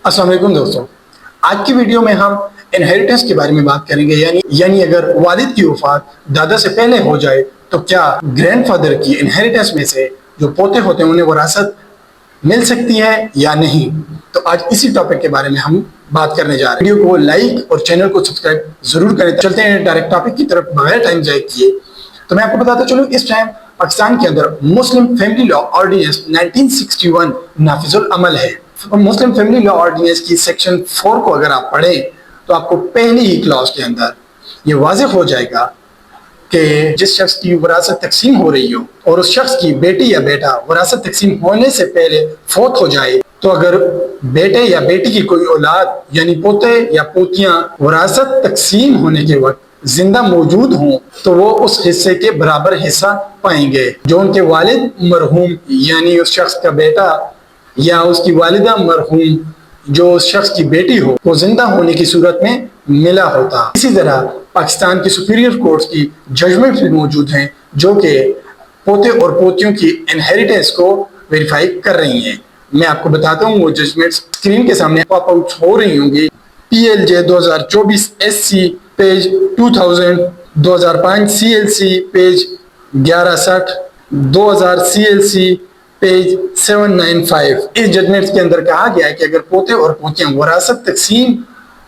अस्सलाम वालेकुम दोस्तों, आज की वीडियो में हम इनहेरिटेंस के बारे में बात करेंगे। यानी अगर वालिद की वफात दादा से पहले हो जाए तो क्या ग्रैंडफादर की इनहेरिटेंस में से जो पोते होते हैं उन्हें वरासत मिल सकती है या नहीं। तो आज इसी टॉपिक के बारे में हम बात करने जा रहे हैं। वीडियो को लाइक और चैनल को सब्सक्राइब जरूर करें। चलते हैं डायरेक्ट टॉपिक की तरफ बगैर टाइम जाए किए। तो मैं आपको बताता चलूँ, इस टाइम पाकिस्तान के अंदर मुस्लिम फैमिली लॉ ऑर्डिनेंस 1961 नाफिजुल अमल है। मुस्लिम फैमिली लॉ ऑर्डिनेंस की सेक्शन 4 को अगर आप पढ़ें तो आपको पहली ही क्लॉज के अंदर ये वाज़ेह हो जाएगा कि जिस शख्स की वरासत तकसीम हो रही हो और उस शख्स की बेटी या बेटा वरासत तकसीम होने से पहले फौत हो जाए, तो अगर बेटे या बेटी की कोई औलाद यानी पोते या पोतियां वरासत तकसीम होने के वक्त जिंदा मौजूद हों तो वो उस हिस्से के बराबर हिस्सा पाएंगे जो उनके वालिद मरहूम यानी उस शख्स का बेटा या उसकी वालिदा मरहूम जो उस शख्स की बेटी हो वो जिंदा होने की सूरत में मिला होता। इसी तरह पाकिस्तान की सुपीरियर कोर्ट्स की जजमेंट भी मौजूद हैं जो कि पोते और पोतियों की इनहेरिटेंस को वेरीफाई कर रही हैं। मैं आपको बताता हूँ, वो जजमेंट स्क्रीन के सामने पॉप आउट हो रही होंगी। PLJ 2024 SC page 2000, 2005 CLC page 1160, 2000 CLC page 795। इस जजमेंट के अंदर कहा गया है कि अगर पोते और पोतियां वरासत तकसीम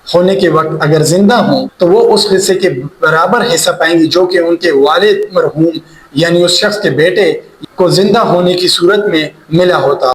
होने के वक्त अगर जिंदा हों तो वो उस हिस्से के बराबर हिस्सा पाएंगी जो कि उनके वालिद मरहूम यानी उस शख्स के बेटे को जिंदा होने की सूरत में मिला होता।